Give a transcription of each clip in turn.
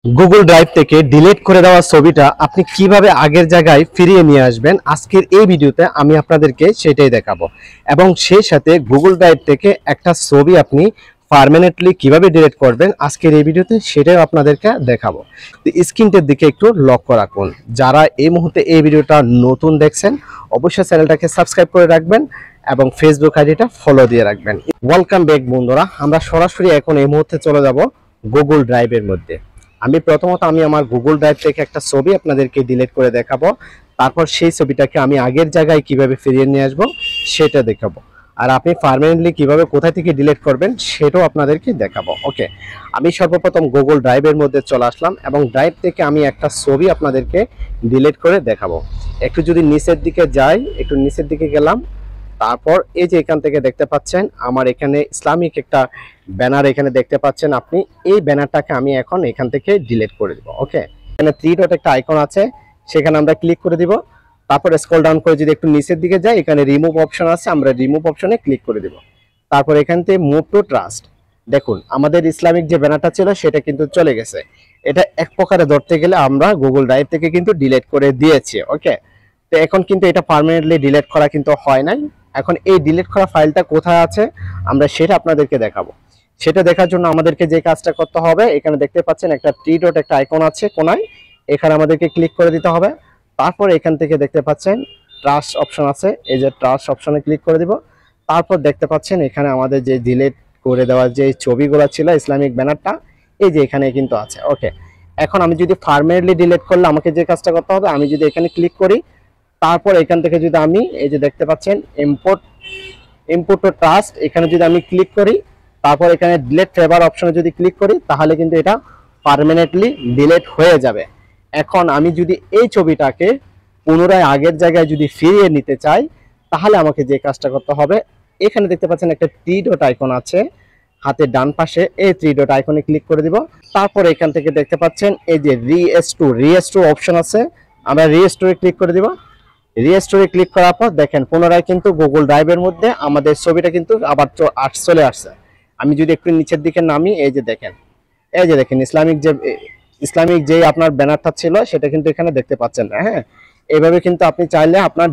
Google drive থেকে delete করে দেওয়া ছবিটা আপনি কিভাবে আগের জায়গায় ফিরিয়ে নিয়ে আসবেন আজকের এই ভিডিওতে আমি আপনাদেরকে সেটাই দেখাবো। এবং সেই সাথে গুগল ড্রাইভ থেকে একটা ছবি আপনি পার্মানেন্টলি কিভাবে ডিলিট করবেন আজকের এই ভিডিওতে সেটাই আপনাদেরকে দেখাবো। তো স্ক্রিনটার দিকে একটু লক্ষ্য রাখুন। যারা এই মুহূর্তে এই ভিডিওটা নতুন দেখছেন অবশ্যই চ্যানেলটাকে সাবস্ক্রাইব করে রাখবেন এবং ফেসবুক আইডিটা ফলো দিয়ে রাখবেন। ওয়েলকাম ব্যাক বন্ধুরা, আমরা সরাসরি এখন এই মুহূর্তে চলে যাব গুগল ড্রাইভের মধ্যে। আমি প্রথমত আমার গুগল ড্রাইভ থেকে একটা ছবি আপনাদেরকে ডিলিট করে দেখাবো, তারপর সেই ছবিটাকে আমি আগের জায়গায় কিভাবে ফিরিয়ে নিয়ে আসবো সেটা দেখাবো। আর আপনি পার্মানেন্টলি কিভাবে কোথায় থেকে ডিলিট করবেন সেটাও আপনাদেরকে দেখাবো। ওকে, আমি সর্বপ্রথম গুগল ড্রাইভের মধ্যে চলে আসলাম এবং ড্রাইভ থেকে আমি একটা ছবি আপনাদেরকে ডিলিট করে দেখাবো। একটু যদি নিচের দিকে যাই, একটু নিচের দিকে গেলাম, তারপর এই যে এখান থেকে দেখতে পাচ্ছেন আমার এখানে ইসলামিক একটা ব্যানার এখানে দেখতে পাচ্ছেন আপনি। এই ব্যানারটাকে আমি এখন এখান থেকে ডিলিট করে দিব। ওকে, এখানে থ্রি ডট একটা আইকন আছে, সেখানে আমরা ক্লিক করে দিব। তারপর স্ক্রল ডাউন করে যদি একটু নিচের দিকে যাই, এখানে রিমুভ অপশন আছে, আমরা রিমুভ অপশনে ক্লিক করে দিব। তারপর এখান থেকে মুভ টু ট্রাস্ট, দেখুন আমাদের ইসলামিক যে ব্যানারটা ছিল সেটা কিন্তু চলে গেছে। এটা এক প্রকারে ধরতে গেলে আমরা গুগল ড্রাইভ থেকে কিন্তু ডিলিট করে দিয়েছি। ওকে, তো এখন কিন্তু এটা পার্মানেন্টলি ডিলিট করা কিন্তু হয় নাই। এখন এই ডিলিট করা ফাইলটা কোথায় আছে আমরা সেটা আপনাদেরকে দেখাবো। সেটা দেখার জন্য আমাদেরকে যে কাজটা করতে হবে, এখানে দেখতে পাচ্ছেন একটা থ্রি ডট একটা আইকন আছে কোনায়, এখানে আমাদেরকে ক্লিক করে দিতে হবে। তারপর এখান থেকে দেখতে পাচ্ছেন ট্রাস্ট অপশন আছে, এই যে ট্রাস্ট অপশনে ক্লিক করে দিব। তারপর দেখতে পাচ্ছেন এখানে আমাদের যে ডিলিট করে দেওয়ার যে ছবিগুলো ছিল ইসলামিক ব্যানারটা, এই যে এখানে কিন্তু আছে। ওকে, এখন আমি যদি পার্মানেন্টলি ডিলিট করলে আমাকে যে কাজটা করতে হবে, আমি যদি এখানে ক্লিক করি, তারপর এখান থেকে যদি আমি এই যে দেখতে পাচ্ছেন ইম্পোর্ট টু ট্রাস্ট, এখানে যদি আমি ক্লিক করি, তারপর এখানে ডিলিট ফেভার অপশনে যদি ক্লিক করি, তাহলে কিন্তু এটা পার্মানেন্টলি ডিলিট হয়ে যাবে। এখন আমি যদি এই ছবিটাকে পুনরায় আগের জায়গায় যদি ফিরিয়ে নিতে চাই, তাহলে আমাকে যে কাজটা করতে হবে, এখানে দেখতে পাচ্ছেন একটা থ্রি ডট আইকন আছে হাতের ডান পাশে, এই থ্রি ডট আইকনে ক্লিক করে দিব। তারপর এখান থেকে দেখতে পাচ্ছেন এই যে রিস্টোর অপশন আছে, আমরা রিস্টোরে ক্লিক করে দিব। রিস্টোরে ক্লিক করার পর দেখেন পুনরায় কিন্তু গুগল ড্রাইভের মধ্যে আমাদের ছবিটা কিন্তু আবার চলে আসছে। আমি যদি একটু নিচের দিকে নামি, এই যে দেখেন ইসলামিক যে আপনার ব্যানারটা ছিল সেটা কিন্তু এখানে দেখতে পাচ্ছেন না। হ্যাঁ, এইভাবে কিন্তু আপনি চাইলে আপনার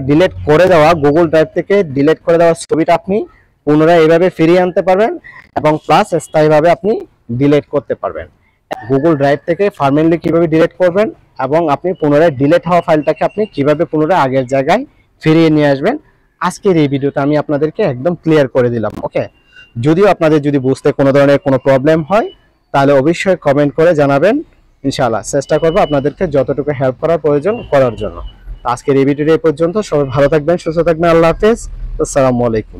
ডিলিট করে দেওয়া গুগল ড্রাইভ থেকে ডিলিট করে দেওয়া ছবিটা আপনি পুনরায় এইভাবে ফিরিয়ে আনতে পারবেন এবং প্লাস স্থায়ীভাবে আপনি ডিলিট করতে পারবেন। গুগল ড্রাইভ থেকে পার্মানেন্টলি কিভাবে ডিলিট করবেন এবং আপনি পুনরায় ডিলিট হওয়া ফাইলটাকে আপনি কিভাবে পুনরায় আগের জায়গায় ফিরিয়ে নিয়ে আসবেন, আজকের এই ভিডিওতে আমি আপনাদেরকে একদম ক্লিয়ার করে দিলাম। ওকে, যদিও আপনাদের যদি বুঝতে কোনো ধরনের কোনো প্রবলেম হয় তাহলে অবশ্যই কমেন্ট করে জানাবেন, ইনশাআল্লাহ চেষ্টা করবো আপনাদেরকে যতটুকু হেল্প করার প্রয়োজন করার জন্য। আজকের এই ভিডিওটা এই পর্যন্ত। সবাই ভালো থাকবেন, সুস্থ থাকবেন, আল্লাহ হাফেজ, আসসালামু আলাইকুম।